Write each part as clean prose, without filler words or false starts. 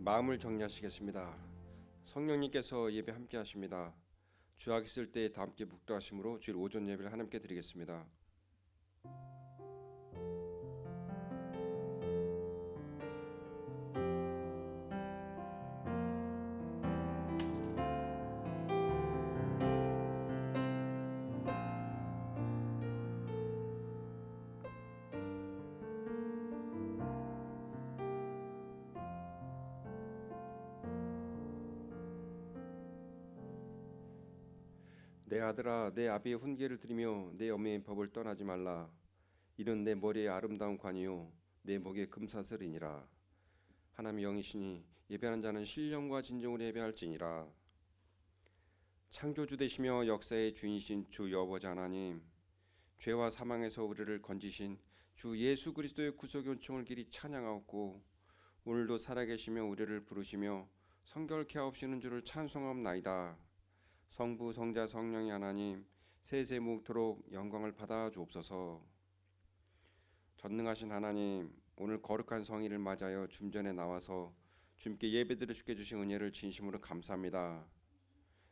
마음을 정리하시겠습니다. 성령님께서 예배 함께 하십니다. 주약 있을 때 다 함께 묵도하심으로 주일 오전 예배를 하나님께 드리겠습니다. 내 아들아, 내 아비의 훈계를 들으며 내 어미의 법을 떠나지 말라. 이는 내 머리의 아름다운 관이요 내 목의 금사슬이니라. 하나님의 영이시니 예배하는 자는 신령과 진정으로 예배할지니라. 창조주 되시며 역사의 주인이신 주 여호와 하나님, 죄와 사망에서 우리를 건지신 주 예수 그리스도의 구속의 은총을 길이 찬양하옵고, 오늘도 살아계시며 우리를 부르시며 성결케 하옵시는 주를 찬송하옵나이다. 성부 성자 성령의 하나님, 세세 묵도록 영광을 받아 주옵소서. 전능하신 하나님, 오늘 거룩한 성일을 맞아여 중전에 나와서 주님께 예배드릴 수 있게 주신 은혜를 진심으로 감사합니다.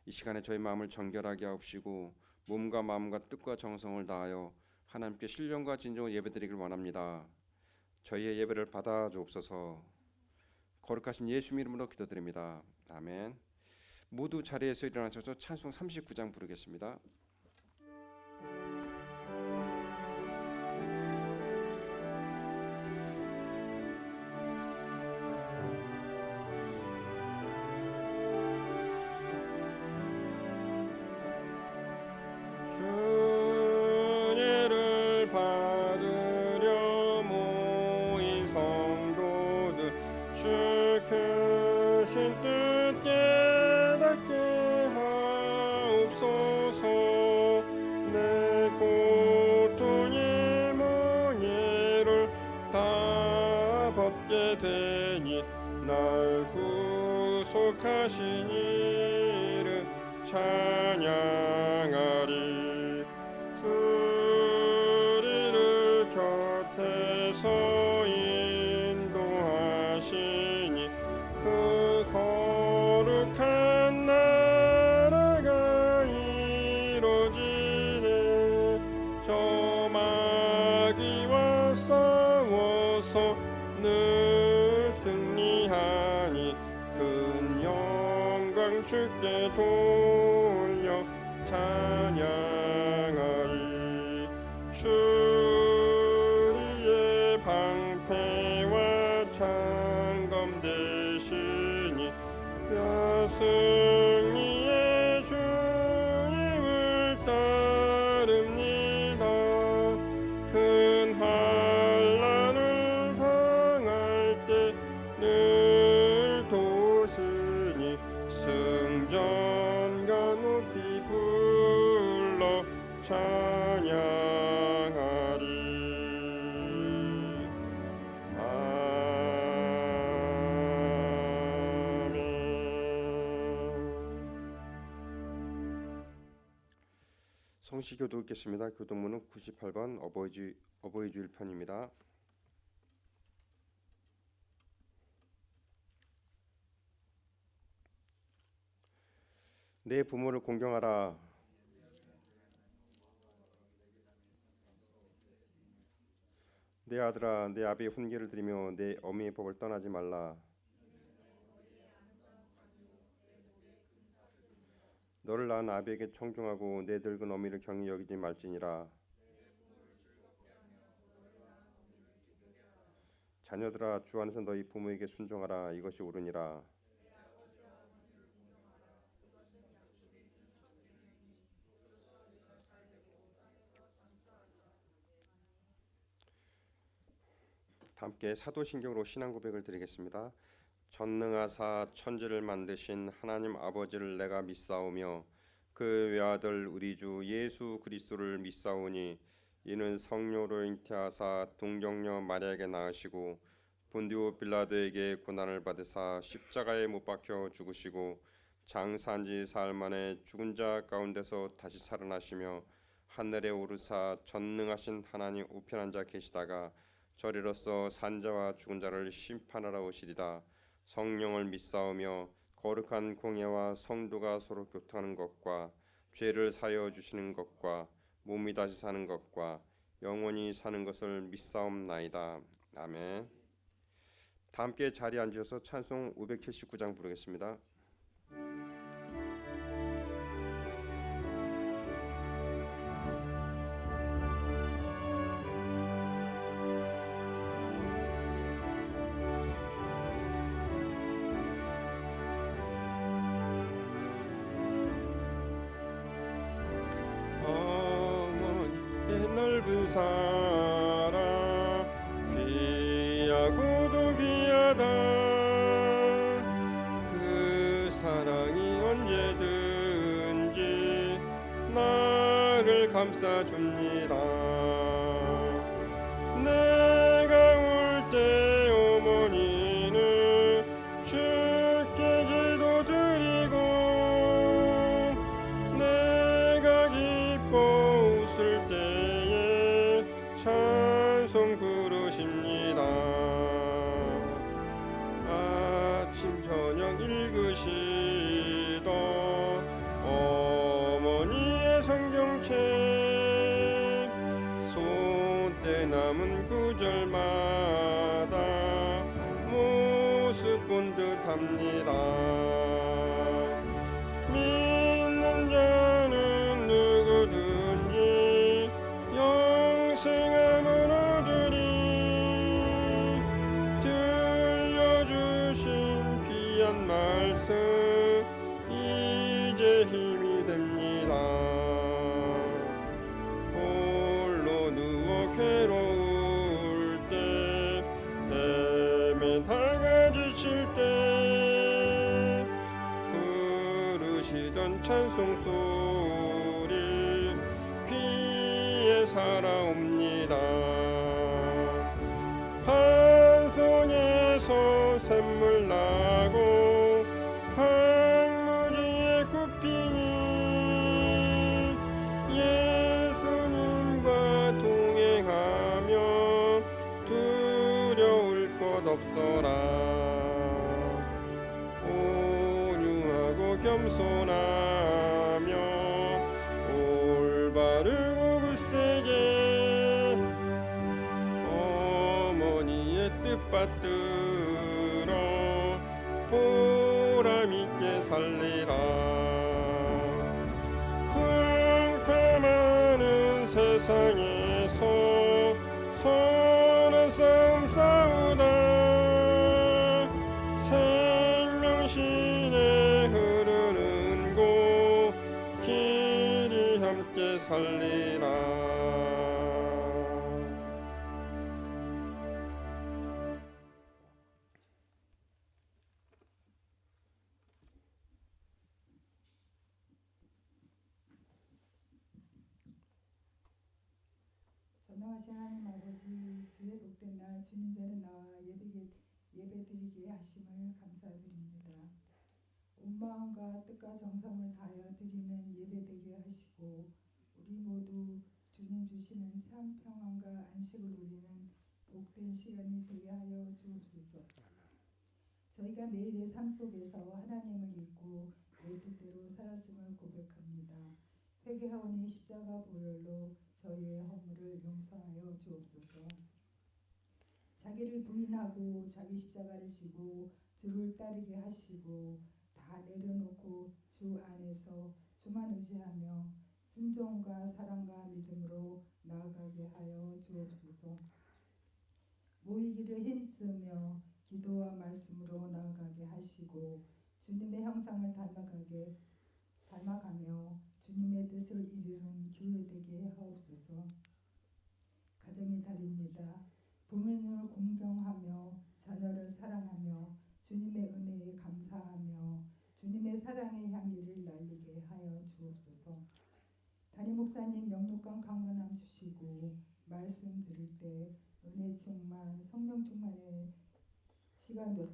이 시간에 저희 마음을 정결하게 하옵시고 몸과 마음과 뜻과 정성을 다하여 하나님께 신령과 진정으로 예배드리길 원합니다. 저희의 예배를 받아 주옵소서. 거룩하신 예수 이름으로 기도드립니다. 아멘. 모두 자리에서 일어나셔서 찬송 39장 부르겠습니다. 주례를 받으려 모인 성도들, 주 크신 뜻 깨닫게 하옵소서. 내 고통의 멍에를 다 벗게 되니 날 구속하신 이를 찬양하리. 주리를 곁에서 인도하시니 그 거룩한 나라가 이루어지네. 저 마귀와 싸워서 늘 승리하니 큰 영광 주께 돌려 찬양하리. 주리의 방패와 창검 되시니 승리의 주님을 따릅니다. 큰 환난을 당할 때 늘 도우시니 승전가 높이 불러 찬양하리. 아멘. 성시교도 읽겠습니다. 교동문은 98번 어버이 주일 편입니다. 내 부모를 공경하라. 내 아들아, 내 아비의 훈계를 들으며 내 어미의 법을 떠나지 말라. 너를 낳은 아비에게 청중하고 내 늙은 어미를 경히 여기지 말지니라. 자녀들아, 주 안에서 너희 부모에게 순종하라. 이것이 옳으니라. 함께 사도신경으로 신앙 고백을 드리겠습니다. 전능하사 천지를 만드신 하나님 아버지를 내가 믿사오며 그 외아들 우리 주 예수 그리스도를 믿사오니, 이는 성령으로 잉태하사 동정녀 마리아에게 낳으시고 본디오 빌라도에게 고난을 받으사 십자가에 못 박혀 죽으시고 장사한 지 사흘 만에 죽은 자 가운데서 다시 살아나시며 하늘에 오르사 전능하신 하나님 우편한 자 계시다가 저리로서 산자와 죽은 자를 심판하러 오시리다. 성령을 믿사오며 거룩한 공예와 성도가 서로 교통하는 것과 죄를 사하여 주시는 것과 몸이 다시 사는 것과 영원히 사는 것을 믿사옵나이다. 아멘. 다 함께 자리에 앉으셔서 찬송 579장 부르겠습니다. 넓은 사랑 귀하고도 귀하다. 그 사랑이 언제든지 나를 감싸줍니다. 내가 울 때 어머니는 주께 기도드리고 내가 기뻐 웃을 때에 찬송 부르십니다. 아침 저녁 읽으시던 어머니의 성경책 손때 남은 구절마다 모습 본 듯합니다. 믿는 자는 누구든지 영생함을 얻으리. 들려주신 귀한 말씀 이제 힘이 됩니다. 홀로 누워 괴로울 때 헤매다가 지칠 때 부르시던 찬송 소리 귀에 살아옵니다. 반송에서 샘물 나고 황무지에 꽃피니 예수님과 동행하며 두려울 것 없어라. 온유하고 겸손하며 올바르고 굳세게 어머니의 뜻받들어 보람있게 살리라. 캄캄하는 세상에서 선한 싸움 싸우다 생명신에 흐르는 곳 길이 함께 살리라. 전능하신 하나님 아버지, 주의 복된 날 주님 전에 나와 예배드리게 하심을 감사드립니다. 온 마음과 뜻과 정성을 다하여 드리는 예배되게 하시고 우리 모두 주님 주시는 참 평안과 안식을 누리는 복된 시간이 되게 하여 주옵소서. 저희가 매일의 삶 속에서 하나님을 믿고 내 뜻대로 살았음을 고백합니다. 회개하오니 십자가 보혈로 저희의 허물을 용서하여 주옵소서. 자기를 부인하고 자기 십자가를 지고 주를 따르게 하시고 다 내려놓고 주 안에서 주만 의지하며 순종과 사랑과 믿음으로 나아가게 하여 주옵소서. 모이기를 힘쓰며 기도와 말씀으로 나아가게 하시고 주님의 형상을 닮아가며 주님의 뜻을 이루는 교회 되게 하옵소서. 가정의 달입니다. 부모님을 공경하며 자녀를 사랑하며 주님의 은혜에 감사하며 주님의 사랑의 향기를 날리게 하여 주옵소서. 담임 목사님 영육간 강건함 주시고 말씀 들을 때 은혜 충만 성령 충만의 시간도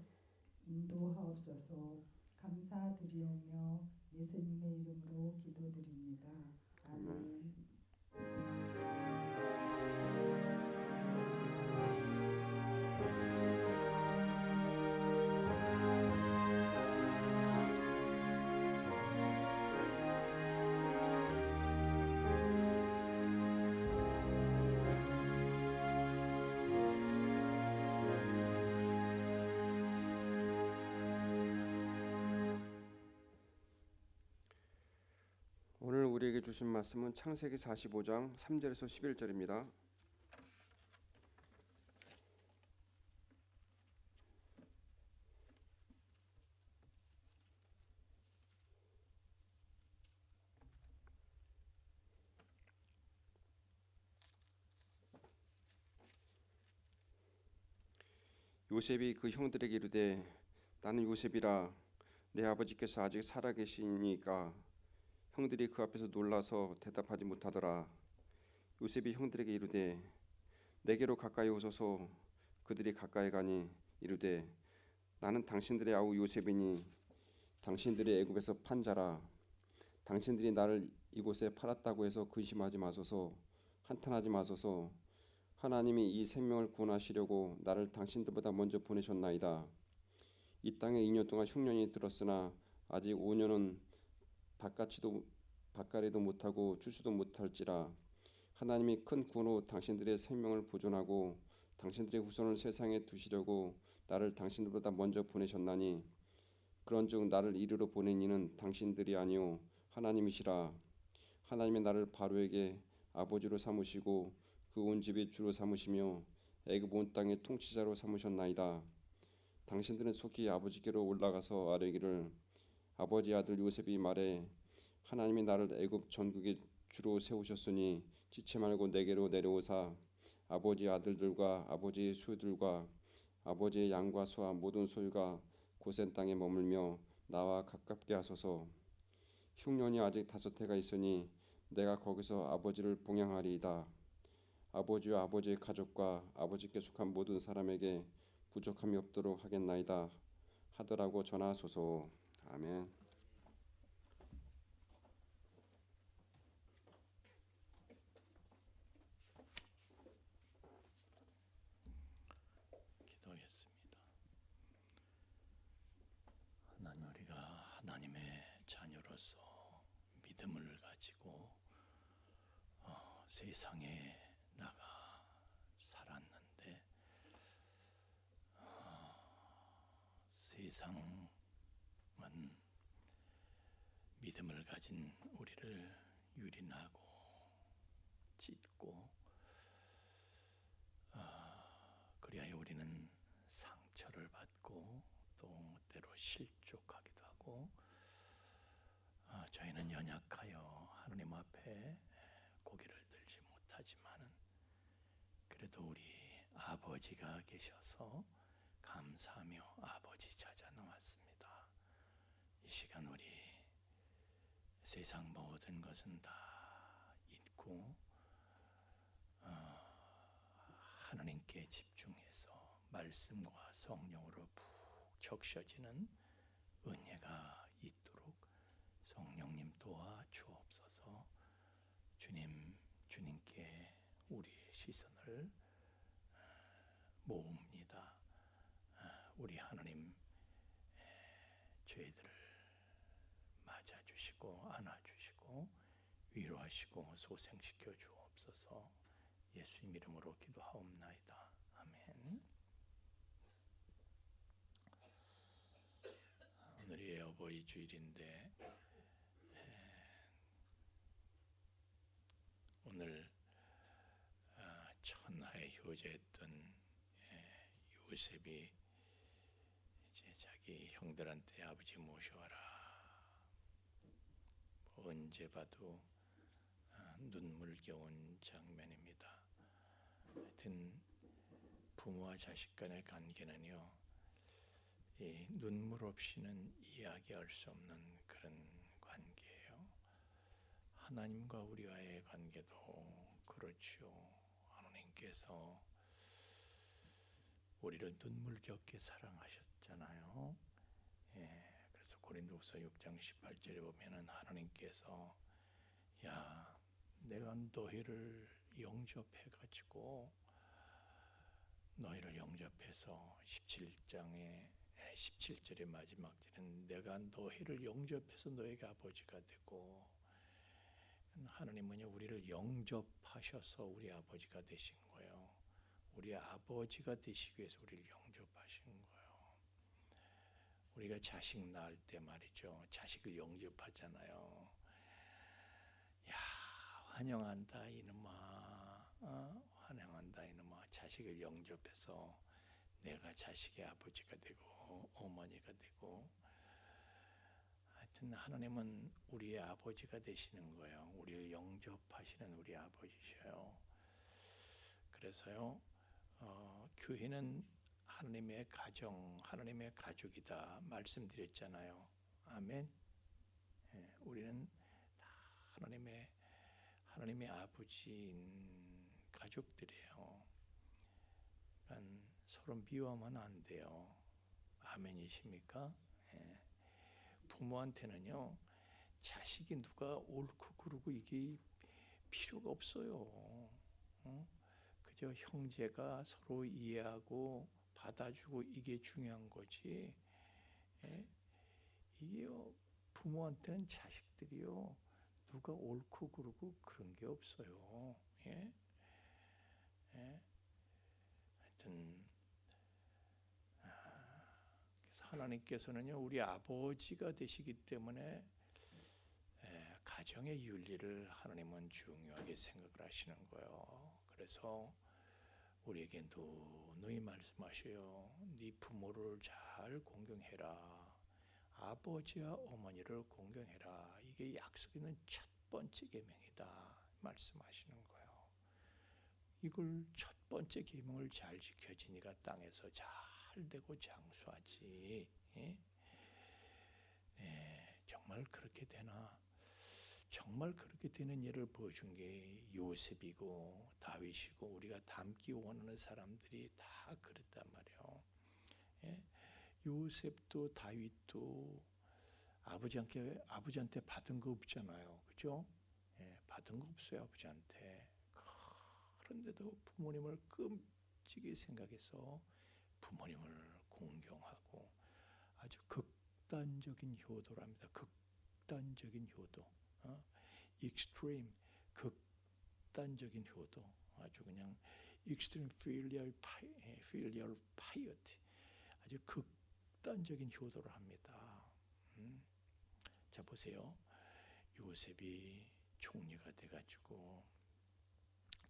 인도하옵소서. 감사드리오며 예수님의 이름으로 기도드립니다. 아멘. 우리에게 주신 말씀은 창세기 45장 3절에서 11절입니다. 요셉이 그 형들에게 이르되 나는 요셉이라 내 아버지께서 아직 살아 계시니까 형들이 그 앞에서 놀라서 대답하지 못하더라. 요셉이 형들에게 이르되 내게로 가까이 오소서. 그들이 가까이 가니 이르되 나는 당신들의 아우 요셉이니 당신들이 애굽에서 판 자라. 당신들이 나를 이곳에 팔았다고 해서 근심하지 마소서. 한탄하지 마소서. 하나님이 이 생명을 구원하시려고 나를 당신들보다 먼저 보내셨나이다. 이 땅에 2년 동안 흉년이 들었으나 아직 5년은 밭가리도 못하고 추수도 못할지라. 하나님이 큰 구원으로 당신들의 생명을 보존하고 당신들의 후손을 세상에 두시려고 나를 당신들보다 먼저 보내셨나니 그런즉 나를 이리로 보낸 이는 당신들이 아니요 하나님이시라. 하나님이 나를 바로에게 아버지로 삼으시고 그 온 집이 주로 삼으시며 애굽 온 땅의 통치자로 삼으셨나이다. 당신들은 속히 아버지께로 올라가서 아뢰기를 아버지 아들 요셉이 말해 하나님이 나를 애굽 전국의 주로 세우셨으니 지체 말고 내게로 내려오사 아버지 아들들과 아버지의 소유들과 아버지의 양과 소와 모든 소유가 고센 땅에 머물며 나와 가깝게 하소서. 흉년이 아직 5해가 있으니 내가 거기서 아버지를 봉양하리이다. 아버지와 아버지의 가족과 아버지께 속한 모든 사람에게 부족함이 없도록 하겠나이다 하더라고 전하소서. 아멘. 기도하겠습니다. 하나님, 우리가 하나님의 자녀로서 믿음을 가지고 세상에 나가 살았는데 세상은 믿음을 가진 우리를 유린하고 찢고 그리하여 우리는 상처를 받고 또 때로 실족하기도 하고 저희는 연약하여 하나님 앞에 고개를 들지 못하지만 그래도 우리 아버지가 계셔서 감사하며 아버지 찾아 나왔습니다. 이 시간 우리 세상 모든 것은 다 잊고 하나님께 집중해서 말씀과 성령으로 푹 적셔지는 은혜가 있도록 성령님 도와 주옵소서. 주님께 우리의 시선을 모읍니다. 우리 하나님 죄들을 맞아주시고 안아주시고 위로하시고 소생시켜 주옵소서. 예수님 이름으로 기도하옵나이다. 아멘. 오늘이 어버이 주일인데 오늘 천하의 효자였던 요셉이 이제 자기 형들한테 아버지 모셔와라. 언제 봐도 눈물겨운 장면입니다. 하여튼 부모와 자식 간의 관계는요, 이 눈물 없이는 이야기할 수 없는 그런 관계예요. 하나님과 우리와의 관계도 그렇죠. 하나님께서 우리를 눈물겹게 사랑하셨잖아요. 그래서 고린도후서 6장 18절에 보면은 하나님께서 야, 내가 너희를 영접해가지고 너희를 영접해서 17절의 마지막 절은 내가 너희를 영접해서 너희에게 아버지가 되고 하나님은요 우리를 영접하셔서 우리 아버지가 되신 거예요. 우리 아버지가 되시기 위해서 우리를 영접하신 거예요. 우리가 자식 낳을 때 말이죠. 자식을 영접하잖아요. 야, 환영한다 이놈아, 환영한다 이놈아. 자식을 영접해서 내가 자식의 아버지가 되고 어머니가 되고, 하여튼 하나님은 우리의 아버지가 되시는 거예요. 우리를 영접하시는 우리 아버지셔요. 그래서요, 교회는 하나님의 가정, 하나님의 가족이다 말씀드렸잖아요. 아멘. 예, 우리는 다 하나님의 아버지인 가족들이에요. 그러니까 서로 미워하면 안 돼요. 아멘이십니까? 예. 부모한테는요, 자식이 누가 옳고 그르고 이게 필요가 없어요. 그저 형제가 서로 이해하고 받아주고 이게 중요한 거지. 예? 이게요, 부모한테는 자식들이요, 누가 옳고 그르고 그런 게 없어요. 예? 예? 하여튼 그래서 하나님께서는요, 우리 아버지가 되시기 때문에 가정의 윤리를 하나님은 중요하게 생각을 하시는 거예요. 그래서 우리에게 누누이 말씀하셔요. 네 부모를 잘 공경해라. 아버지와 어머니를 공경해라. 이게 약속 있는 첫 번째 계명이다 말씀하시는 거예요. 이걸 첫 번째 계명을 잘 지켜지니까 땅에서 잘 되고 장수하지. 예? 정말 그렇게 되나? 정말 그렇게 되는 예를 보여준 게 요셉이고 다윗이고 우리가 닮기 원하는 사람들이 다 그랬단 말이에요. 예? 요셉도 다윗도 아버지한테 받은 거 없잖아요. 그죠? 예, 받은 거 없어요, 아버지한테. 그런데도 부모님을 끔찍이 생각해서 부모님을 공경하고 아주 극단적인 효도랍니다. 극단적인 효도. extreme, 극단적인 효도. 아주 그냥 extreme filial piety. 아주 극단적인 효도를 합니다. 자, 보세요. 요셉이 총리가 돼가지고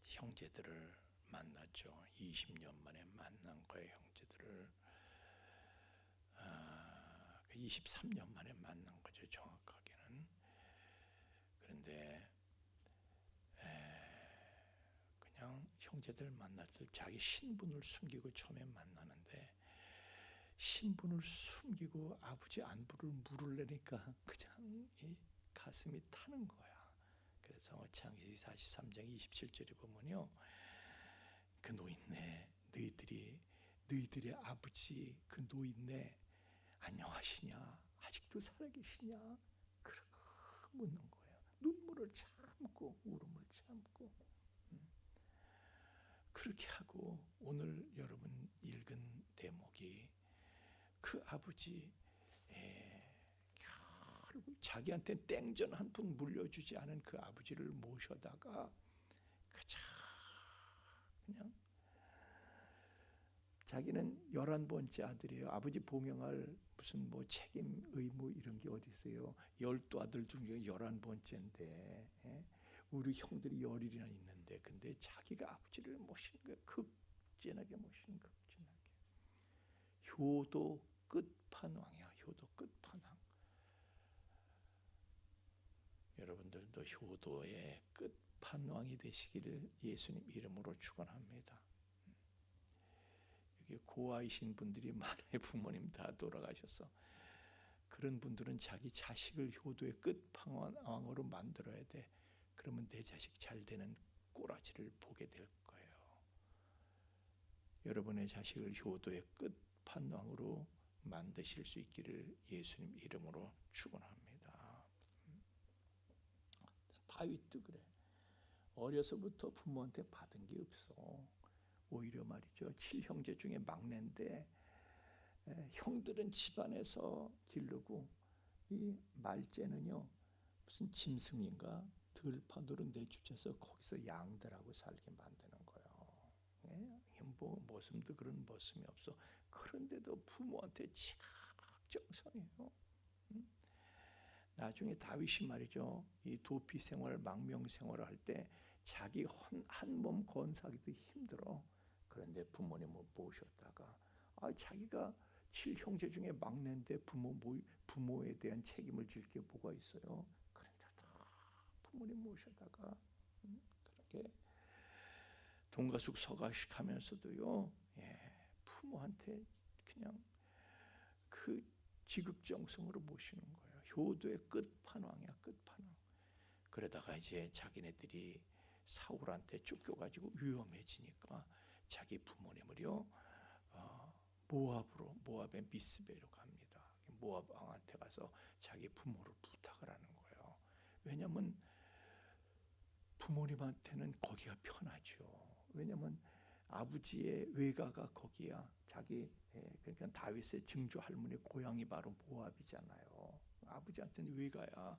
형제들을 만났죠. 20년 만에 만난 거예요, 형제들을. 23년 만에 만난 거죠, 정확하게는. 그런데 그냥 형제들 만날 때 자기 신분을 숨기고 처음에 만나는데, 신분을 숨기고 아버지 안부를 물으려니까 그냥 이 가슴이 타는 거야. 그래서 창세기 43장 27절에 보면요, 그 노인네, 너희들의 아버지 그 노인네 안녕하시냐, 아직도 살아계시냐, 그러고 묻는 거예요. 눈물을 참고 울음을 참고. 그렇게 하고 오늘 여러분 읽은 대목이 그 아버지, 결국 자기한테 땡전 한 푼 물려주지 않은 그 아버지를 모셔다가 그냥 자기는 11번째 아들이에요. 아버지 봉양할 무슨 뭐 책임 의무 이런 게 어디 있어요. 12아들 중에 11번째인데 우리 형들이 10이나 있는데, 근데 자기가 아버지를 모시는 거예요. 극진하게 모시는, 극진하게. 효도 끝판왕이야. 효도 끝판왕. 여러분들도 효도의 끝판왕이 되시기를 예수님 이름으로 축원합니다. 여기 고아이신 분들이 많아요. 부모님 다 돌아가셔서. 그런 분들은 자기 자식을 효도의 끝판왕으로 만들어야 돼. 그러면 내 자식 잘 되는 꼬라지를 보게 될 거예요. 여러분의 자식을 효도의 끝판왕으로 만드실 수 있기를 예수님 이름으로 축원합니다. 다윗도 그래. 어려서부터 부모한테 받은 게 없어. 오히려 말이죠, 7형제 중에 막내인데 형들은 집안에서 기르고 이 말째는요 무슨 짐승인가 들판으로 내쫓아서 거기서 양들하고 살게 만드는 거예요. 뭐 모습도 그런 모습이 없어. 그런데도 부모한테 지각정성이에요. 나중에 다윗이 말이죠. 이 도피 생활, 망명 생활을 할 때 자기 한 몸 건사하기도 힘들어. 그런데 부모님을 모셨다가 자기가 7형제 중에 막내인데 부모에 대한 책임을 질 게 뭐가 있어요? 그런데 다 부모님 모셔다가 그렇게 동가숙 서가식 하면서도요, 부모한테 그냥 그 지극정성으로 모시는 거예요. 효도의 끝판왕이야, 끝판왕. 그러다가 이제 자기네들이 사울한테 쫓겨가지고 위험해지니까 자기 부모님을요, 모압의 미스베로 갑니다. 모압 왕한테 가서 자기 부모를 부탁을 하는 거예요. 왜냐하면 부모님한테는 거기가 편하죠. 왜냐하면 아버지의 외가가 거기야. 그러니까 다윗의 증조 할머니 고향이 바로 모압이잖아요. 아버지한테는 외가야.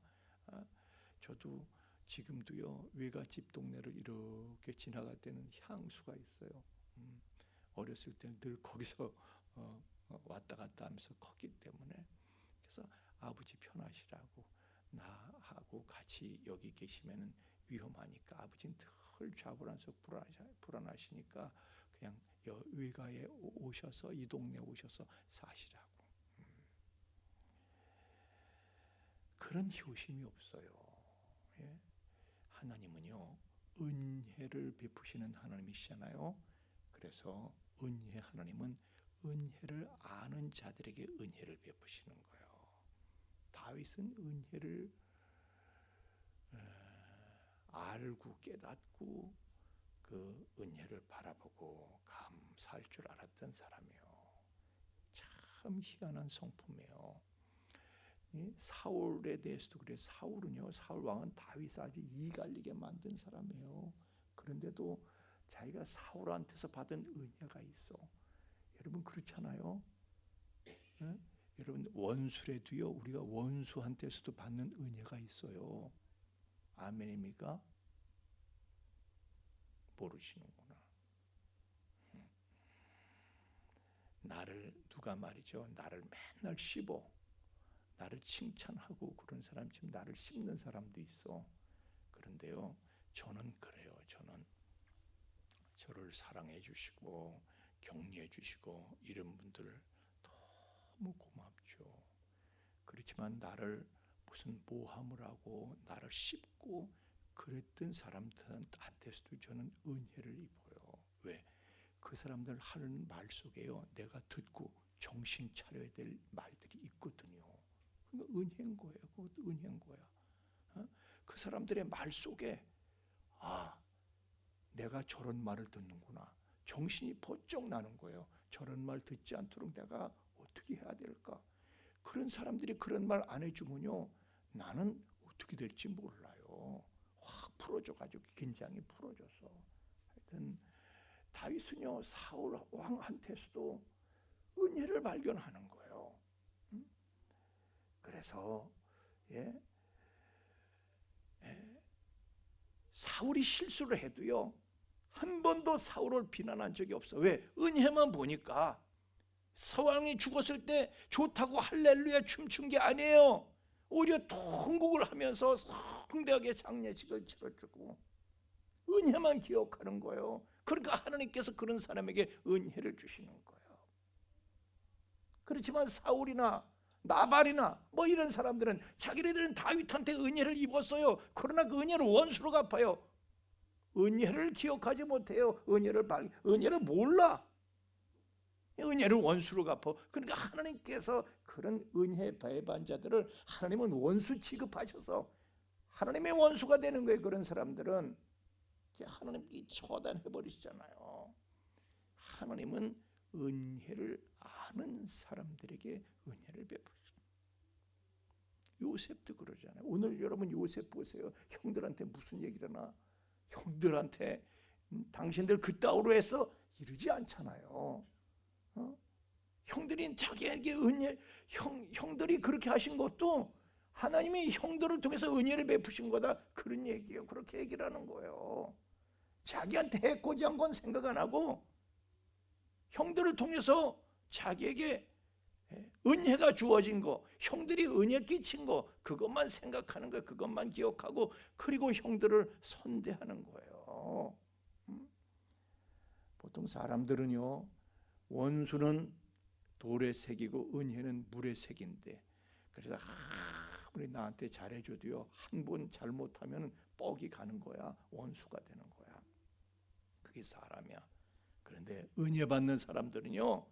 저도 지금도요, 외가집 동네를 이렇게 지나갈 때는 향수가 있어요. 어렸을 때는 늘 거기서 왔다 갔다 하면서 컸기 때문에. 그래서 아버지 편하시라고, 나하고 같이 여기 계시면은 위험하니까 아버지는 늘 좌불안석 불안하시니까 그냥 외가에 오셔서, 이 동네 오셔서 사시라고. 그런 효심이 없어요. 예? 하나님은요, 은혜를 베푸시는 하나님이시잖아요. 그래서 하나님은 은혜를 아는 자들에게 은혜를 베푸시는 거예요. 다윗은 은혜를 알고 깨닫고 그 은혜를 바라보고 감사할 줄 알았던 사람이에요. 참 희한한 성품이에요. 사울에 대해서도 그래. 사울 왕은 다윗을 아주 이갈리게 만든 사람이에요. 그런데도 자기가 사울한테서 받은 은혜가 있어. 여러분 그렇잖아요. 네? 여러분 원수래도요, 우리가 원수한테서도 받는 은혜가 있어요. 아멘입니까? 모르시는구나. 나를 누가 말이죠, 나를 맨날 씹어, 나를 칭찬하고 그런 사람, 지금 나를 씹는 사람도 있어. 그런데요, 저는 그래요. 저는 저를 사랑해 주시고 격려해 주시고 이런 분들 너무 고맙죠. 그렇지만 나를 무슨 모함을 하고 나를 씹고 그랬던 사람들한테서도 저는 은혜를 입어요. 왜? 그 사람들 하는 말 속에요, 내가 듣고 정신 차려야 될 말들이 있거든요. 그러니까 은혜인 거예요. 그것도 은혜인 거야. 그 사람들의 말 속에 내가 저런 말을 듣는구나. 정신이 번쩍 나는 거예요. 저런 말 듣지 않도록 내가 어떻게 해야 될까? 그런 사람들이 그런 말 안 해주면요, 나는 어떻게 될지 몰라요. 확 풀어줘가지고 긴장이 풀어져서. 하여튼 다윗은요, 사울 왕한테서도 은혜를 발견하는 거예요. 그래서 사울이 실수를 해도요, 한 번도 사울을 비난한 적이 없어. 왜? 은혜만 보니까. 사왕이 죽었을 때 좋다고 할렐루야 춤춘 게 아니에요. 오히려 통곡을 하면서 성대하게 장례식을 치러주고 은혜만 기억하는 거예요. 그러니까 하나님께서 그런 사람에게 은혜를 주시는 거예요. 그렇지만 사울이나 나발이나 뭐 이런 사람들은 자기네들은 다윗한테 은혜를 입었어요. 그러나 그 은혜를 원수로 갚아요. 은혜를 기억하지 못해요. 은혜를 몰라. 은혜를 원수로 갚아. 그러니까 하나님께서 그런 은혜 배반자들을 하나님은 원수 취급하셔서 하나님의 원수가 되는 거예요. 그런 사람들은 하나님께 처단해버리시잖아요. 하나님은 은혜를 아는 사람들에게 은혜를 베푸시죠. 요셉도 그러잖아요. 오늘 여러분 요셉 보세요. 형들한테 무슨 얘기를 하나? 형들한테 당신들 그따위로 해서 이러지 않잖아요. 형들이 자기에게 형들이 그렇게 하신 것도 하나님이 형들을 통해서 은혜를 베푸신 거다, 그런 얘기예요. 그렇게 얘기를 하는 거예요. 자기한테 해코지 한 건 생각 안 하고 형들을 통해서 자기에게 은혜가 주어진 거, 형들이 은혜 끼친 거, 그것만 생각하는 거예요. 그것만 기억하고 그리고 형들을 선대하는 거예요. 보통 사람들은요, 원수는 돌에 새기고 은혜는 물에 새긴대. 그래서 아무리 나한테 잘해줘도요, 한 번 잘못하면 뻑이 가는 거야. 원수가 되는 거야. 그게 사람이야. 그런데 은혜 받는 사람들은요,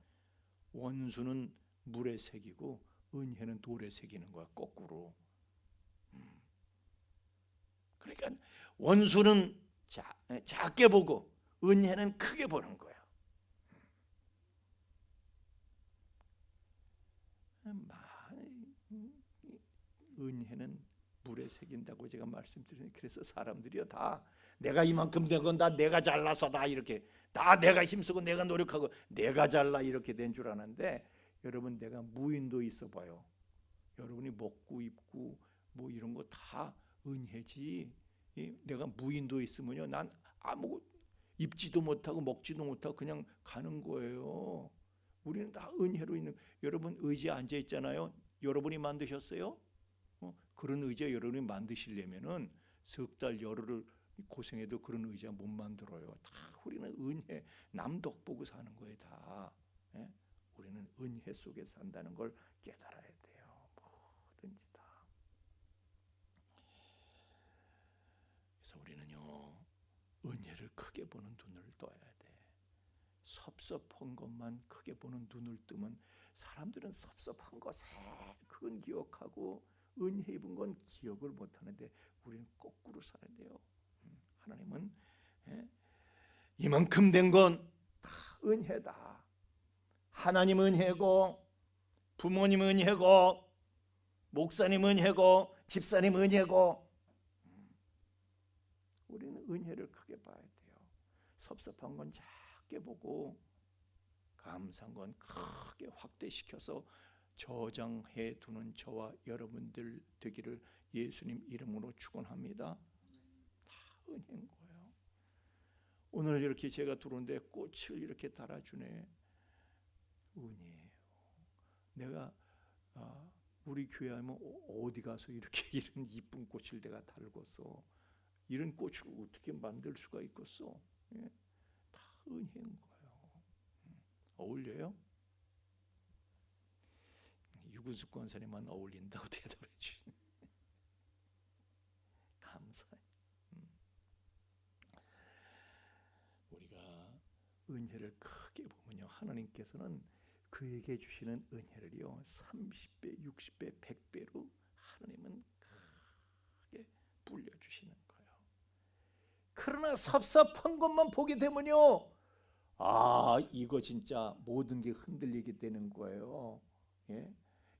원수는 물에 새기고 은혜는 돌에 새기는 거야. 거꾸로. 그러니까 원수는 작게 보고 은혜는 크게 보는 거야. 은혜는 물에 새긴다고 제가 말씀드리는, 그래서 사람들이요, 다 내가 이만큼 된 건 다 내가 잘나서 다 이렇게, 다 내가 힘쓰고 내가 노력하고 내가 잘나 이렇게 된 줄 아는데, 여러분 내가 무인도 있어 봐요. 여러분이 먹고 입고 뭐 이런 거 다 은혜지. 내가 무인도 있으면요, 난 아무 입지도 못하고 먹지도 못하고 그냥 가는 거예요. 우리는 다 은혜로 있는. 여러분 의지에 앉아 있잖아요. 여러분이 만드셨어요? 그런 의자 여러분이 만드시려면은 석 달 열흘을 고생해도 그런 의자 못 만들어요. 다 우리는 은혜, 남 덕 보고 사는 거예요. 다. 우리는 은혜 속에 산다는 걸 깨달아야 돼요. 뭐든지 다. 그래서 우리는요, 은혜를 크게 보는 눈을 떠야 돼. 섭섭한 것만 크게 보는 눈을 뜨면 사람들은 섭섭한 거 그건 기억하고 은혜 입은 건 기억을 못하는데, 우리는 거꾸로 살아야 돼요. 하나님은 이만큼 된 건 다 은혜다. 하나님 은혜고, 부모님 은혜고, 목사님 은혜고, 집사님 은혜고, 우리는 은혜를 크게 봐야 돼요. 섭섭한 건 작게 보고 감사한 건 크게 확대시켜서 저장해 두는 저와 여러분들 되기를 예수님 이름으로 축원합니다. 다 은혜인 거예요. 오늘 이렇게 제가 들어오는데 꽃을 이렇게 달아주네. 은혜예요. 내가 우리 교회 하면 어디 가서 이렇게 이런 이쁜 꽃을 내가 달궜어. 이런 꽃을 어떻게 만들 수가 있겠어? 다 은혜인 거예요. 어울려요? 유근숙 권사님만 어울린다고 대답해 주시네. 감사해. 우리가 은혜를 크게 보면요, 하나님께서는 그에게 주시는 은혜를요 30배, 60배, 100배로 하나님은 크게 불려주시는 거예요. 그러나 섭섭한 것만 보게 되면요, 이거 진짜 모든 게 흔들리게 되는 거예요.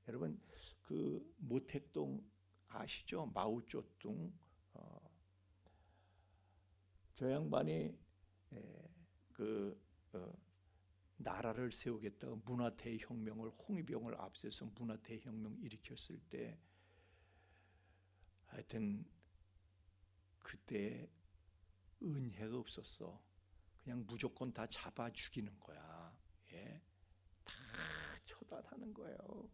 여러분 그 모택동 아시죠? 마오쩌둥. 저 양반이 나라를 세우겠다고 문화대혁명을, 홍위병을 앞세서 문화대혁명 일으켰을 때, 하여튼 그때 은혜가 없었어. 그냥 무조건 다 잡아 죽이는 거야. 다 처단하는 거예요.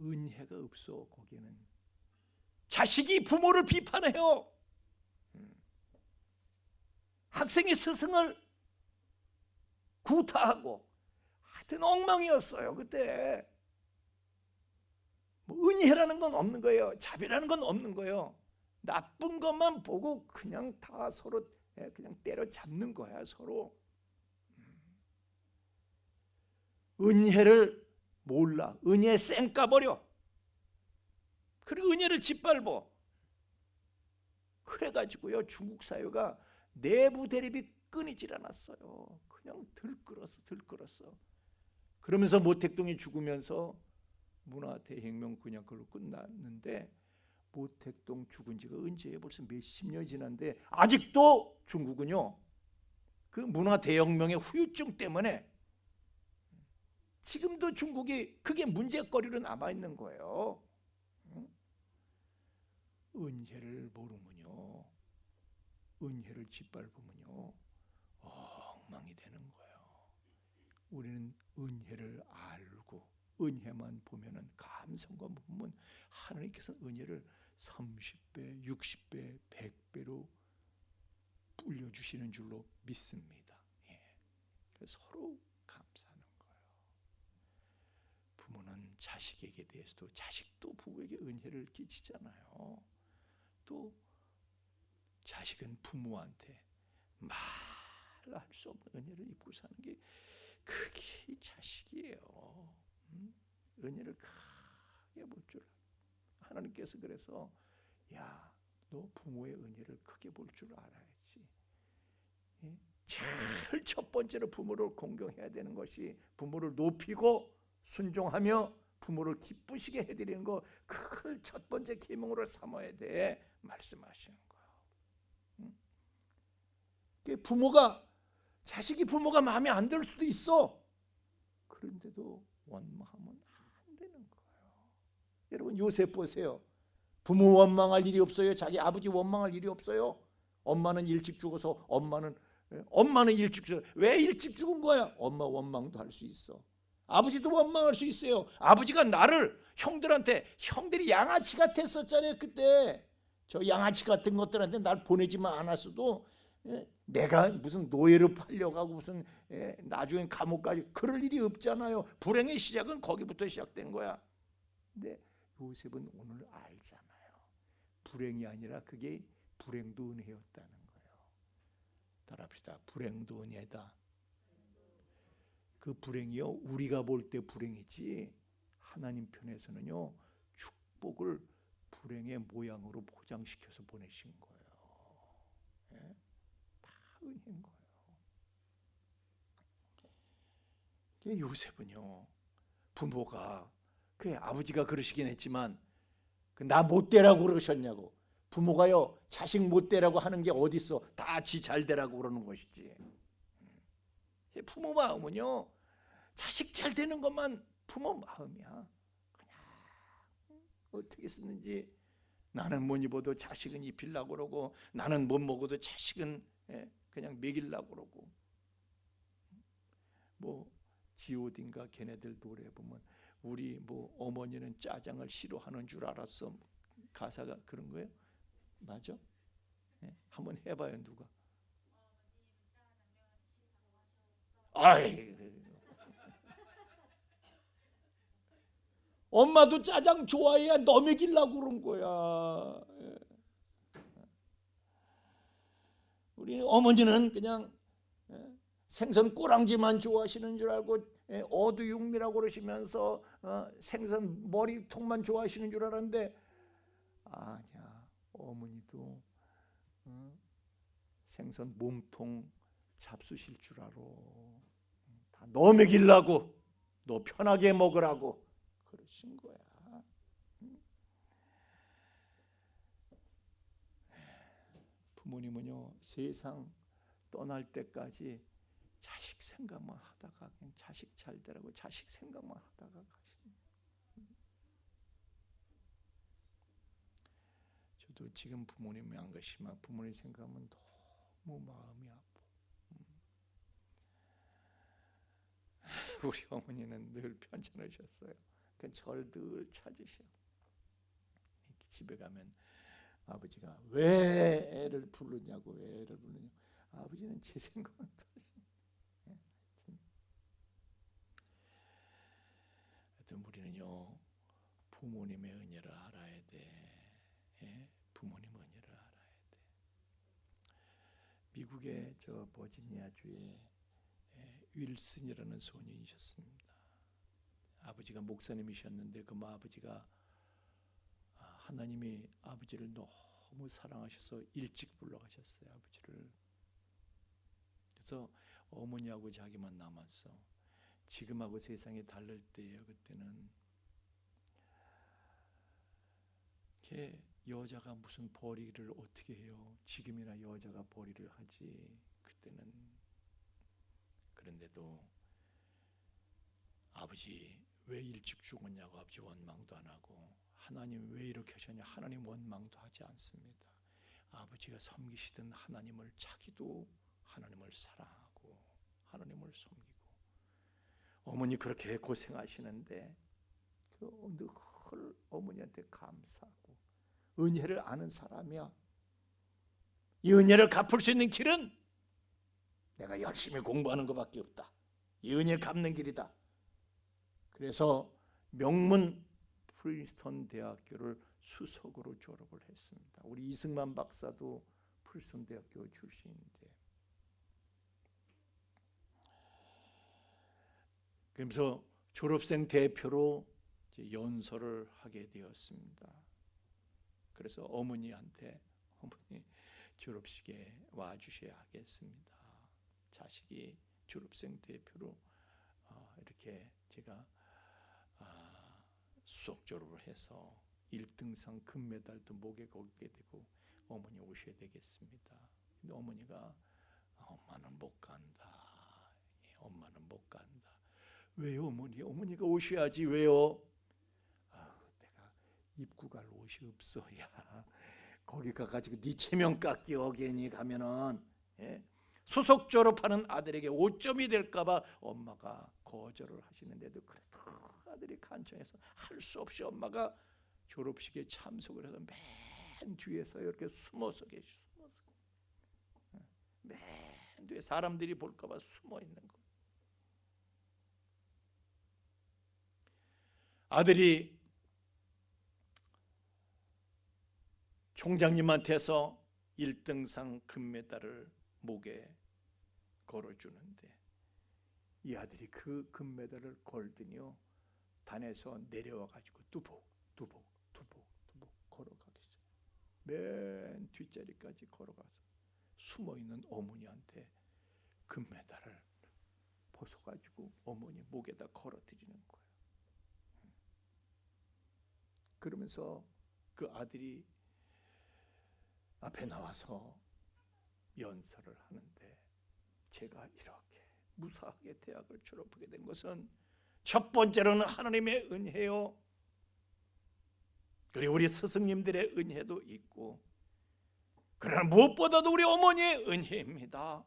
은혜가 없어. 거기는 자식이 부모를 비판해요. 학생이 스승을 구타하고, 하여튼 엉망이었어요 그때. 뭐 은혜라는 건 없는 거예요. 자비라는 건 없는 거예요. 나쁜 것만 보고 그냥 다 서로 그냥 때려잡는 거야 서로. 은혜를 몰라. 은혜 쌩까버려. 그리고 은혜를 짓밟어. 그래가지고요 중국 사회가 내부 대립이 끊이질 않았어요. 그냥 들끓었어. 그러면서 모택동이 죽으면서 문화대혁명 그냥 그걸로 끝났는데, 모택동 죽은 지가 언제예요? 벌써 몇십 년이 지났는데 아직도 중국은요 그 문화대혁명의 후유증 때문에 지금도 중국이 그게 문제거리로 남아있는 거예요. 은혜를 모르면요, 은혜를 짓밟으면요 엉망이 되는 거예요. 우리는 은혜를 알고 은혜만 보면은 감성과 보면 하나님께서 은혜를 30배, 60배, 100배로 불려주시는 줄로 믿습니다. 예. 그래서 서로 감사하는 거예요. 부모는 자식에게 대해서도 자식도 부모에게 은혜를 끼치잖아요. 또 자식은 부모한테 말할 수 없는 은혜를 입고 사는 게 그게 자식이에요. 은혜를 크게 볼 줄 하나님께서 그래서 야, 너 부모의 은혜를 크게 볼 줄 알아야지. 예? 제일 첫 번째로 부모를 공경해야 되는 것이 부모를 높이고 순종하며 부모를 기쁘시게 해드리는 거 그걸 첫 번째 계명으로 삼아야 돼 말씀하시는 거예요. 부모가 자식이 부모가 마음에 안 들 수도 있어. 그런데도 원망하면 안 되는 거예요. 여러분 요셉 보세요. 부모 원망할 일이 없어요. 자기 아버지 원망할 일이 없어요. 엄마는 일찍 죽어서 엄마는 일찍 죽어. 왜 일찍 죽은 거야? 엄마 원망도 할 수 있어. 아버지도 원망할 수 있어요. 아버지가 나를 형들이 양아치 같았었잖아요. 그때 저 양아치 같은 것들한테 날 보내지만 않았어도 내가 무슨 노예로 팔려가고 무슨 나중에 감옥까지 그럴 일이 없잖아요. 불행의 시작은 거기부터 시작된 거야. 근데 요셉은 오늘 알잖아요. 불행이 아니라 그게 불행도 은혜였다는 거예요. 따라합시다. 불행도 은혜다. 그 불행이요 우리가 볼 때 불행이지 하나님 편에서는요 축복을 불행의 모양으로 포장시켜서 보내신 거예요. 예? 다 은혜인 거예요. 요셉은요 부모가 그 아버지가 그러시긴 했지만 나 못되라고 그러셨냐고. 부모가요 자식 못되라고 하는 게 어디 있어. 다 지 잘되라고 그러는 것이지. 부모 마음은요 자식 잘 되는 것만 부모 마음이야. 그냥 어떻게 쓰는지 나는 못 입어도 자식은 입히려고 그러고 나는 못 먹어도 자식은 그냥 먹이려고 그러고. 뭐 G.O.D인가 걔네들 노래 보면 우리 뭐 어머니는 짜장을 싫어하는 줄 알았어. 가사가 그런 거예요? 맞아? 한번 해봐요 누가. 아이, 엄마도 짜장 좋아해야 너 먹이려고 그런 거야. 우리 어머니는 그냥 생선 꼬랑지만 좋아하시는 줄 알고 어두육미라고 그러시면서 생선 머리통만 좋아하시는 줄 알았는데 아니야. 어머니도 생선 몸통 잡수실 줄 알아. 다 너 먹이려고 너 편하게 먹으라고 그러신 거야. 부모님은요 세상 떠날 때까지 자식 생각만 하다가 그냥 자식 잘 되라고 자식 생각만 하다가 가십니다. 저도 지금 부모님이 안 계시면 부모님 생각하면 너무 마음이 아파. 우리 어머니는 늘 편찮으셨어요. 저를 늘 찾으셔. 집에 가면 아버지가 왜 애를 부르냐고 왜 애를 부르냐고. 아버지는 제 생각은 또 하여튼 우리는요 부모님의 은혜를 알아야 돼. 부모님 은혜를 알아야 돼. 미국의 저 버지니아주에 윌슨이라는 소년이셨습니다. 아버지가 목사님이셨는데 그 아버지가 하나님이 아버지를 너무 사랑하셔서 일찍 불러가셨어요. 아버지를. 그래서 어머니하고 자기만 남았어. 지금하고 세상이 다를 때예요. 그때는 걔 여자가 무슨 벌이를 어떻게 해요? 지금이나 여자가 벌이를 하지. 그때는. 그런데도 아버지 왜 일찍 죽었냐고 아버지 원망도 안 하고 하나님 왜 이렇게 하셨냐 하나님 원망도 하지 않습니다. 아버지가 섬기시던 하나님을 자기도 하나님을 사랑하고 하나님을 섬기고 어머니 그렇게 고생하시는데 늘 어머니한테 감사하고 은혜를 아는 사람이야. 이 은혜를 갚을 수 있는 길은 내가 열심히 공부하는 것밖에 없다. 이 은혜를 갚는 길이다. 그래서 명문 프린스턴 대학교를 수석으로 졸업을 했습니다. 우리 이승만 박사도 프린스턴 대학교 출신인데, 그러면서 졸업생 대표로 이제 연설을 하게 되었습니다. 그래서 어머니한테 어머니 졸업식에 와 주셔야 하겠습니다. 자식이 졸업생 대표로 이렇게 제가 수석 졸업을 해서 1등상 금메달도 목에 걸게 되고 어머니 오셔야 되겠습니다. 근데 어머니가 엄마는 못 간다. 엄마는 못 간다. 왜요 어머니? 어머니가 오셔야지. 왜요? 내가 입구 갈 옷이 없어. 야, 거기 가가지고 네 체면 깎여 괜히 가면은 수석 졸업하는 아들에게 오점이 될까봐 엄마가 거절을 하시는데도 그래도 아들이 간청해서 할 수 없이 엄마가 졸업식에 참석을 해서 맨 뒤에서 이렇게 숨어서 계시고, 맨 뒤에 사람들이 볼까봐 숨어 있는 거. 아들이 총장님한테서 1등상 금메달을 목에 걸어주는데 이 아들이 그 금메달을 걸더니요 단에서 내려와가지고 뚜벅 걸어가기 시작. 맨 뒷자리까지 걸어가서 숨어있는 어머니한테 금메달을 벗어가지고 어머니 목에다 걸어드리는 거예요. 그러면서 그 아들이 앞에 나와서 연설을 하는데, 제가 이렇게 무사하게 대학을 졸업하게 된 것은 첫 번째로는 하나님의 은혜요, 그리고 우리 스승님들의 은혜도 있고, 그러나 무엇보다도 우리 어머니의 은혜입니다.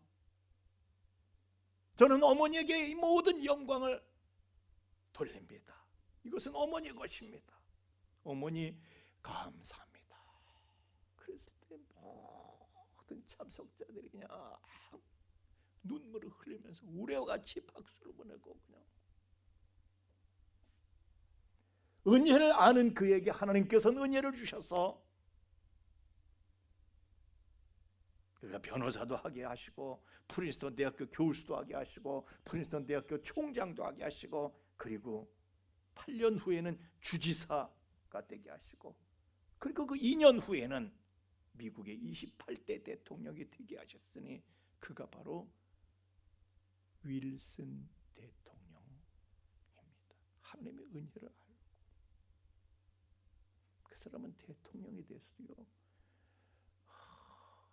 저는 어머니에게 이 모든 영광을 돌립니다. 이것은 어머니의 것입니다. 어머니 감사합니다. 그랬을 때 모든 참석자들이 그냥 눈물을 흘리면서 우레와같이 박수를 보내고, 그냥 은혜를 아는 그에게 하나님께서는 은혜를 주셔서 그가 변호사도 하게 하시고 프린스턴 대학교 교수도 하게 하시고 프린스턴 대학교 총장도 하게 하시고, 그리고 8년 후에는 주지사가 되게 하시고, 그리고 그 2년 후에는 미국의 28대 대통령이 되게 하셨으니 그가 바로 윌슨 대통령입니다. 하나님의 은혜를 알고 그 사람은 대통령이 됐어요.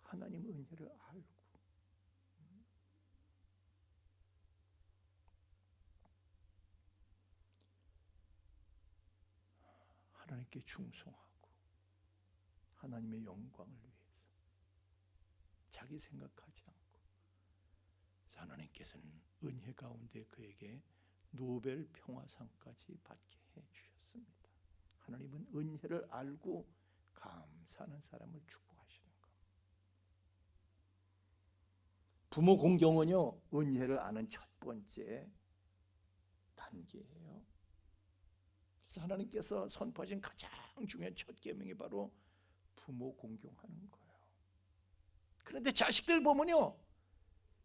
하나님 은혜를 알고 하나님께 충성하고 하나님의 영광을 위해서 자기 생각하지 않고, 하나님께서는 은혜 가운데 그에게 노벨 평화상까지 받게 해주셨습니다. 하나님은 은혜를 알고 감사하는 사람을 축복하시는 것. 부모 공경은요, 은혜를 아는 첫 번째 단계예요. 그래서 하나님께서 선포하신 가장 중요한 첫 계명이 바로 부모 공경하는 거예요. 그런데 자식들 보면요,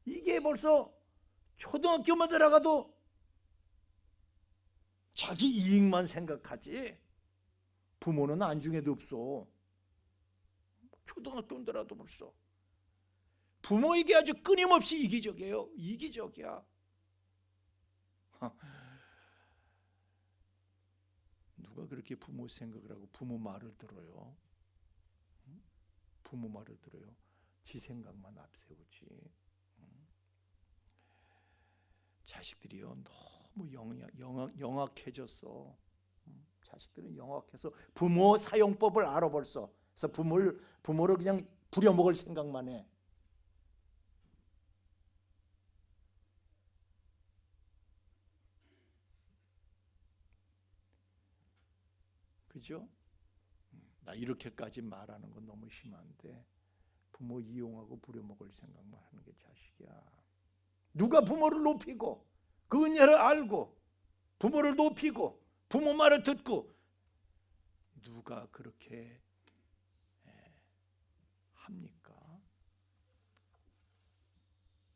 이게 벌써 초등학교만 들어가도 자기 이익만 생각하지 부모는 안중에도 없어. 초등학교 들어가도 벌써 부모에게 아주 끊임없이 이기적이에요. 이기적이야. 누가 그렇게 부모 생각을 하고 부모 말을 들어요? 부모 말을 들어요. 지 생각만 앞세우지. 자식들이요 너무 영악해졌어. 자식들은 영악해서 부모 사용법을 알아 벌써. 그래서 부모를 그냥 부려먹을 생각만 해. 그죠? 나 이렇게까지 말하는 건 너무 심한데 부모 이용하고 부려먹을 생각만 하는 게 자식이야. 누가 부모를 높이고 그 은혜를 알고 부모를 높이고 부모 말을 듣고 누가 그렇게 합니까?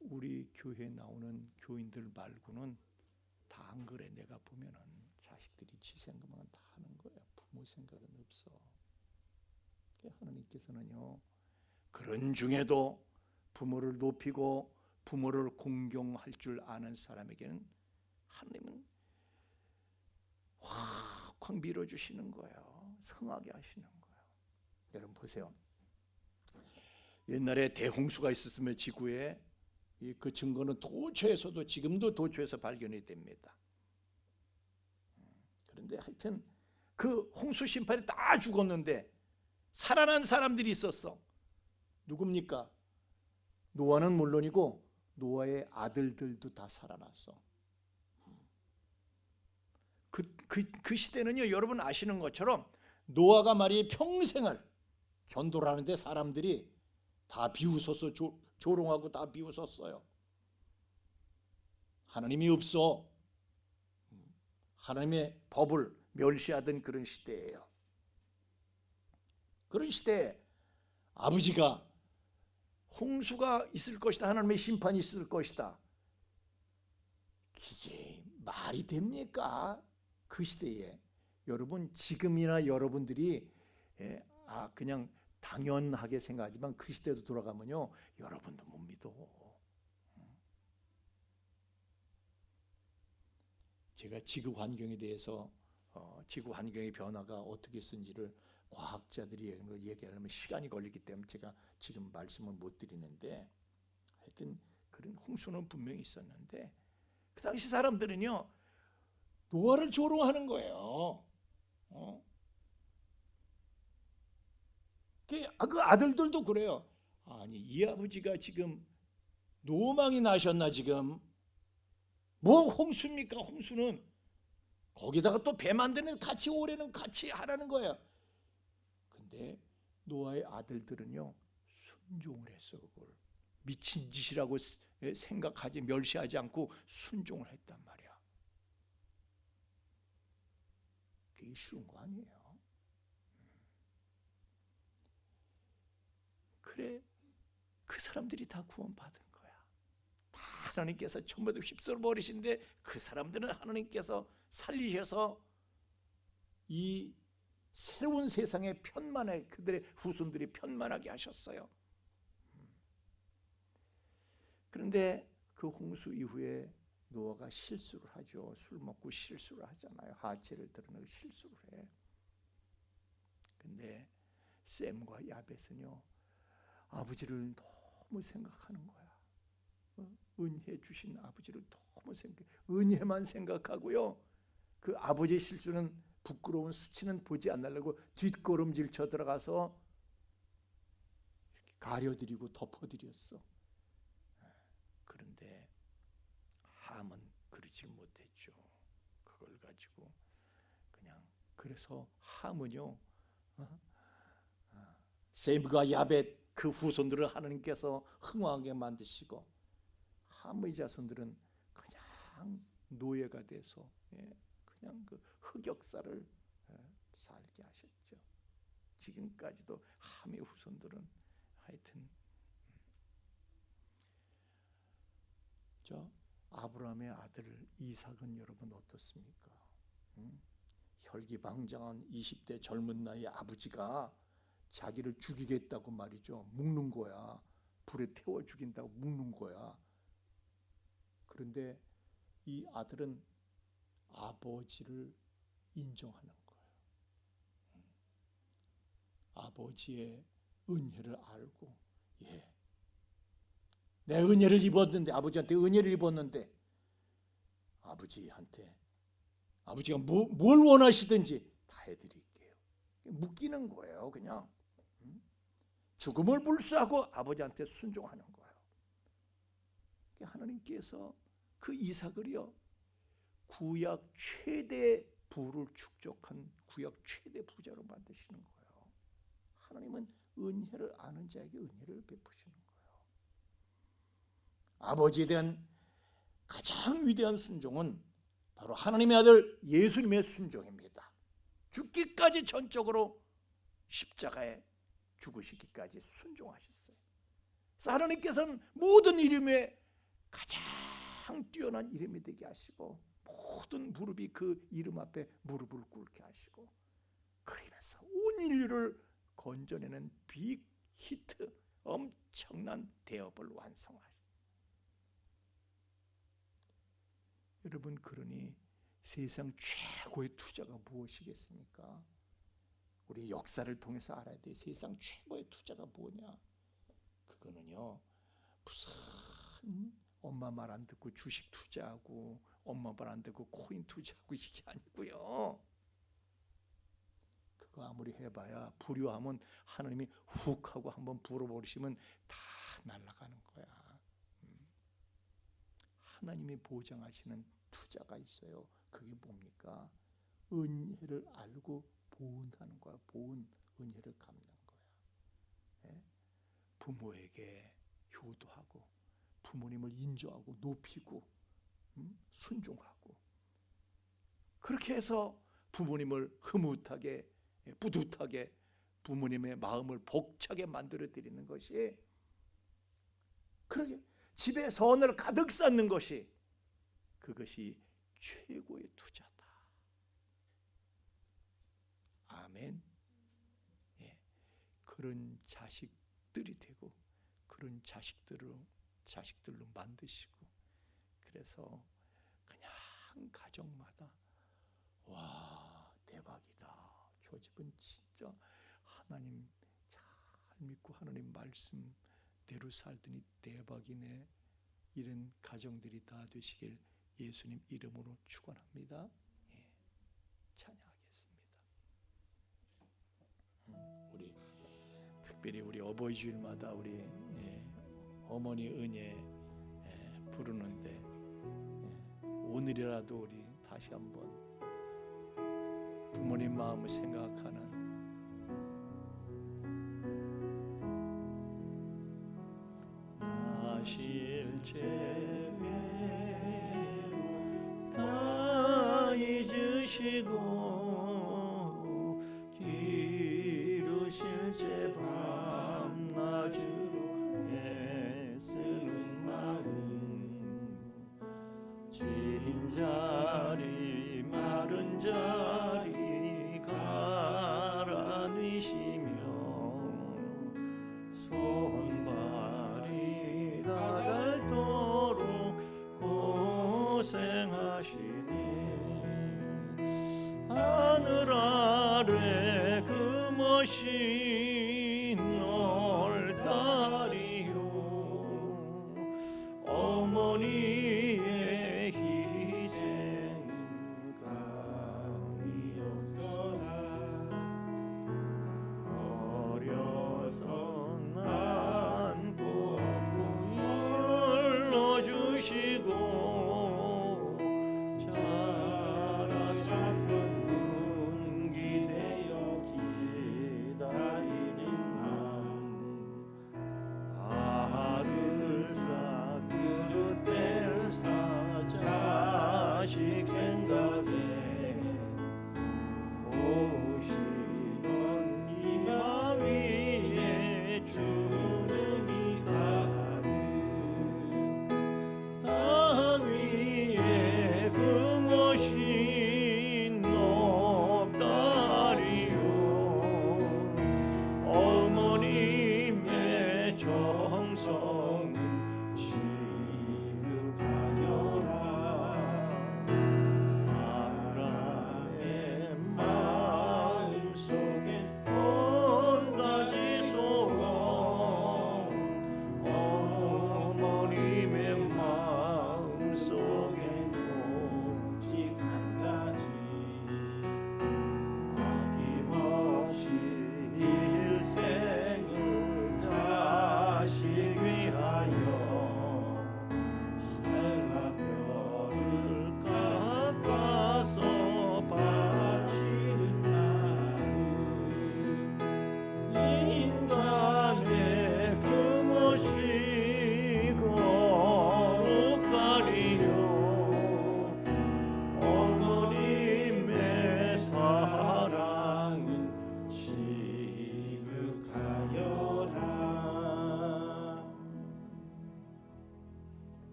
우리 교회에 나오는 교인들 말고는 다 안 그래. 내가 보면은 자식들이 지 생각만 다 하는 거야. 부모 생각은 없어. 하나님께서는요, 그런 중에도 부모를 높이고 부모를 공경할 줄 아는 사람에게는 하나님은 확확 밀어주시는 거예요. 성하게 하시는 거예요. 여러분 보세요. 옛날에 대홍수가 있었으면 지구에 그 증거는 도처에서도 지금도 도처에서 발견이 됩니다. 그런데 하여튼 그 홍수 심판이 다 죽었는데 살아난 사람들이 있었어. 누굽니까? 노아는 물론이고 노아의 아들들도 다 살아났어. 그 시대는요, 여러분 아시는 것처럼 노아가 말이에요, 평생을 전도를 하는데 사람들이 다 비웃었어. 조롱하고 다 비웃었어요. 하나님이 없어. 하나님의 법을 멸시하던 그런 시대예요. 그런 시대에 아버지가 홍수가 있을 것이다, 하나님의 심판이 있을 것이다, 이게 말이 됩니까? 그 시대에 여러분, 지금이나 여러분들이 그냥 당연하게 생각하지만 그 시대도 돌아가면요, 여러분도 못 믿어. 제가 지구 환경에 대해서 지구 환경의 변화가 어떻게 쓴지를 과학자들이 얘기하려면 시간이 걸리기 때문에 제가 지금 말씀을 못 드리는데, 하여튼 그런 홍수는 분명히 있었는데 그 당시 사람들은요, 노아를 조롱하는 거예요. 그 아들들도 그래요. 아니, 이 아버지가 지금 노망이 나셨나 지금? 뭐 홍수입니까? 홍수는 거기다가 또 배 만드는 같이 오래는 같이 하라는 거예요. 근데 노아의 아들들은요, 순종을 했어. 그걸 미친 짓이라고 생각하지, 멸시하지 않고 순종을 했단 말이야. 그게 쉬운 거 아니에요. 그래, 그 사람들이 다 구원받은 거야. 다 하나님께서 전부 다 휩쓸어 버리신데 그 사람들은 하나님께서 살리셔서 이 새로운 세상에 편만하게, 그들의 후손들이 편만하게 하셨어요. 그런데 그 홍수 이후에 노아가 실수를 하죠. 술 먹고 실수를 하잖아요. 하체를 드러내고 실수를 해. 근데 셈과 야벳은요, 아버지를 너무 생각하는 거야. 은혜 주신 아버지를 너무 은혜만 생각하고요, 그 아버지의 실수는, 부끄러운 수치는 보지 않으려고 뒷걸음질 쳐 들어가서 가려드리고 덮어드렸어. 그런데 함은 그러지 못했죠. 그걸 가지고 그냥, 그래서 함은요, 셈과 야벳 그 후손들을 하나님께서 흥왕하게 만드시고 함의 자손들은 그냥 노예가 돼서 그냥 그 흑역사를 살게 하셨죠. 지금까지도 함의 후손들은 하여튼 저 아브라함의 아들 이삭은 여러분 어떻습니까? 혈기방장한 20대 젊은 나이에 아버지가 자기를 죽이겠다고 말이죠, 묶는 거야. 불에 태워 죽인다고 묶는 거야. 그런데 이 아들은 아버지를 인정하는 거예요. 아버지의 은혜를 알고, 내 은혜를 입었는데, 아버지한테 은혜를 입었는데 아버지가 뭘 원하시든지 다 해드릴게요. 묶이는 거예요. 그냥 죽음을 불수하고 아버지한테 순종하는 거예요. 하나님께서 그 이삭을요, 구약 최대 부를 축적한 구약 최대 부자로 만드시는 거예요. 하나님은 은혜를 아는 자에게 은혜를 베푸시는 거예요. 아버지에 대한 가장 위대한 순종은 바로 하나님의 아들 예수님의 순종입니다. 죽기까지 전적으로 십자가에 죽으시기까지 순종하셨어요. 그래서 하나님께서는 모든 이름에 가장 뛰어난 이름이 되게 하시고 모든 무릎이 그 이름 앞에 무릎을 꿇게 하시고 그러면서 온 인류를 건져내는 빅 히트, 엄청난 대업을 완성하셨어요. 여러분, 그러니 세상 최고의 투자가 무엇이겠습니까? 우리 역사를 통해서 알아야 돼. 세상 최고의 투자가 뭐냐? 그거는요, 무슨 엄마 말 안 듣고 주식 투자하고 엄마 말 안 듣고 코인 투자하고 이게 아니고요. 그거 아무리 해봐야 불효하면 하나님이 훅 하고 한번 불어버리시면 다 날아가는 거야. 하나님이 보장하시는 투자가 있어요. 그게 뭡니까? 은혜를 알고 보은하는 거야. 보은, 은혜를 갚는 거야. 예? 부모에게 효도하고 부모님을 인정하고 높이고 순종하고 그렇게 해서 부모님을 흐뭇하게 뿌듯하게 부모님의 마음을 벅차게 만들어 드리는 것이, 그렇게 집에 선을 가득 쌓는 것이, 그것이 최고의 투자다. 아멘. 예. 그런 자식들이 되고 그런 자식들로 만드시고, 그래서 그냥 가정마다 와 대박이다. 저 집은 진짜 하나님 잘 믿고 하나님 말씀대로 살더니 대박이네. 이런 가정들이 다 되시길 예수님 이름으로 축원합니다. 예, 찬양하겠습니다. 우리 특별히 우리 어버이 주일마다 우리 어머니 은혜 부르는데 오늘이라도 우리 다시 한번 부모님 마음을 생각하는 실제로 다 잊으시고 기르실제 밤낮으로 애쓰는 마음, 지린 자리 마른 자리 가라니시며 손발이 닿도록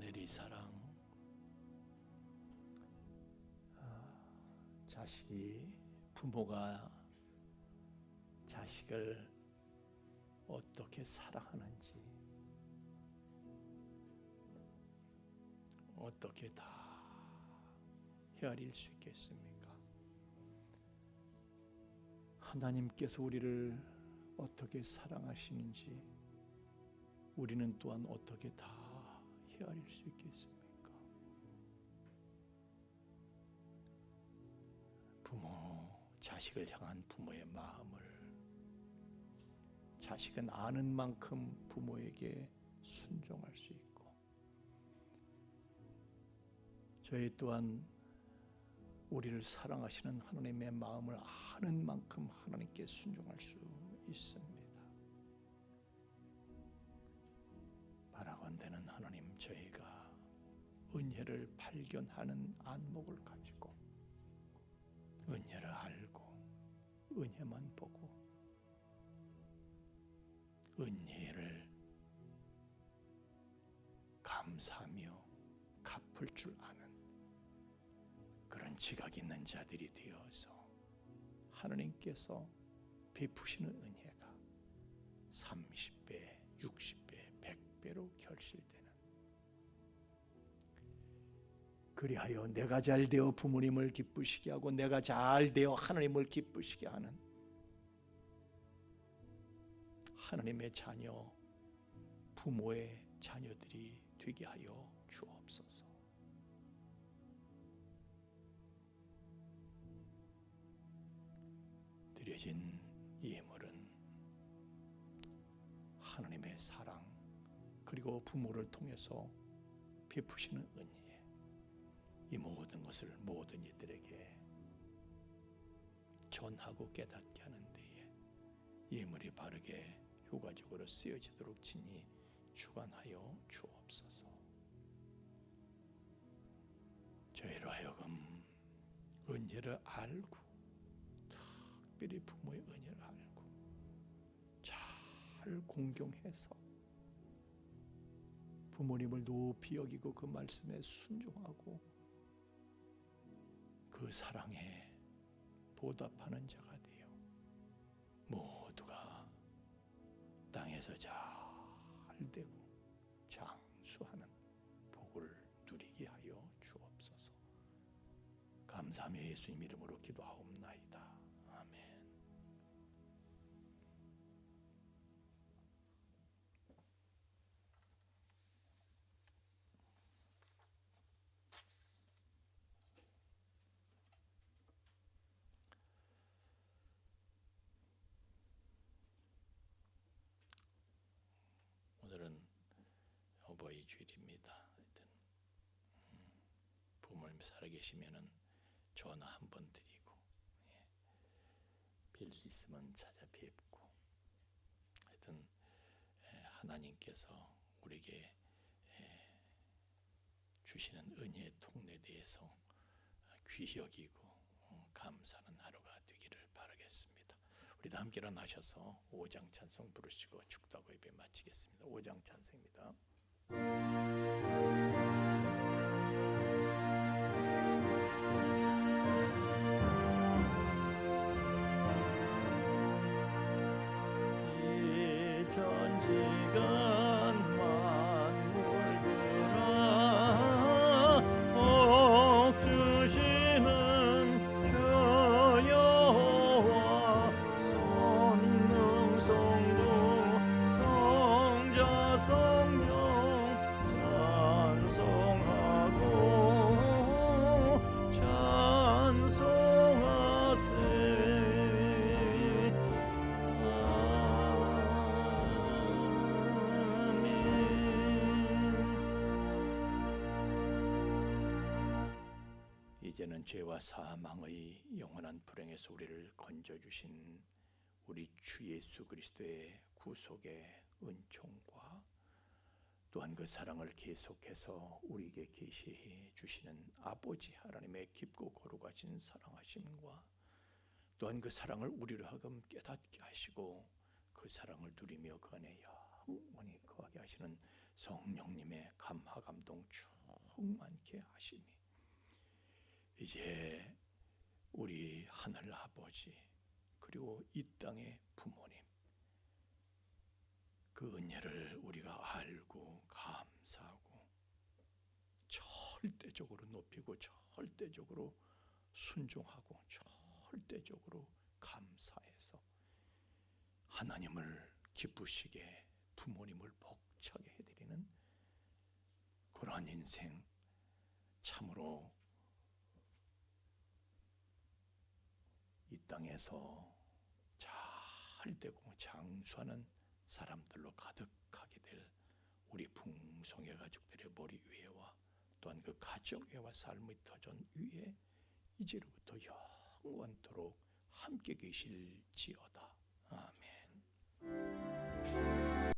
하늘의 사랑, 자식이 부모가 자식을 어떻게 사랑하는지 어떻게 다 헤아릴 수 있겠습니까? 하나님께서 우리를 어떻게 사랑하시는지 우리는 또한 어떻게 다 헤아릴 수 있겠습니까? 부모, 자식을 향한 부모의 마음을 자식은 아는 만큼 부모에게 순종할 수 있고, 저희 또한 우리를 사랑하시는 하나님의 마음을 아는 만큼 하나님께 순종할 수 있습니다. 바라건대는 하나님, 저희가 은혜를 발견하는 안목을 가지고 은혜를 알고 은혜만 보고 은혜를 감사하며 갚을 줄 아는 그런 지각 있는 자들이 되어서 하나님께서 베푸시는 은혜가 30배, 60배, 100배로 결실되는, 그리하여 내가 잘 되어 부모님을 기쁘시게 하고 내가 잘 되어 하나님을 기쁘시게 하는 하나님의 자녀, 부모의 자녀들이 되게 하여 주옵소서. 드려진 예물은 하나님의 사랑 그리고 부모를 통해서 베푸시는 은혜, 이 모든 것을 모든 이들에게 전하고 깨닫게 하는 데에 예물이 바르게 효과적으로 쓰여지도록 친히 주관하여 주옵소서. 저희로 하여금 은혜를 알고, 특별히 부모의 은혜를 알고 잘 공경해서 부모님을 높이 여기고 그 말씀에 순종하고 그 사랑에 보답하는 자가 되어 모두가 땅에서 잘 되고 장수하는 복을 누리게 하여 주옵소서. 감사하며 예수님 이름으로 기도하옵나이다. 아멘. 오늘은 어버이 주일입니다. 하여튼 부모님 살아계시면은 전화 한번 드리고, 뵐 수 있으면 찾아뵙고, 하여튼 하나님께서 우리에게 주시는 은혜의 통로에 대해서 귀히 여기고 감사하는 하루가 되기를 바라겠습니다. 우리 다 함께 일어나셔서 5장 찬송 부르시고 축도하고 예배 마치겠습니다. 5장 찬송입니다. 이 전지간 만물들아 복 주시는 주 여호와, 성령 성도 성자 성령 찬송하고 찬송하세. 이제는 죄와 사망의 영원한 불행에서 우리를 건져주신 우리 주 예수 그리스도의 구속의 은총과 또한 그 사랑을 계속해서 우리에게 계시해 주시는 아버지 하나님의 깊고 거룩하신 사랑하심과 또한 그 사랑을 우리로 하여금 깨닫게 하시고 그 사랑을 누리며 그 안에 영원히 거하게 하시는 성령님의 감화 감동 충만케 하시니 이제 우리 하늘 아버지 그리고 이 땅의 부모님 그 은혜를 우리가 알고 감사하고 절대적으로 높이고 절대적으로 순종하고 절대적으로 감사해서 하나님을 기쁘시게 부모님을 벅차게 해드리는 그러한 인생 참으로 이 땅에서 잘 되고 장수하는 사람들로 가득하게 될 우리 풍성의 가족들의 머리 위에와 또한 그 가정 위와 삶의 터전 위에 이제로부터 영원토록 함께 계실지어다.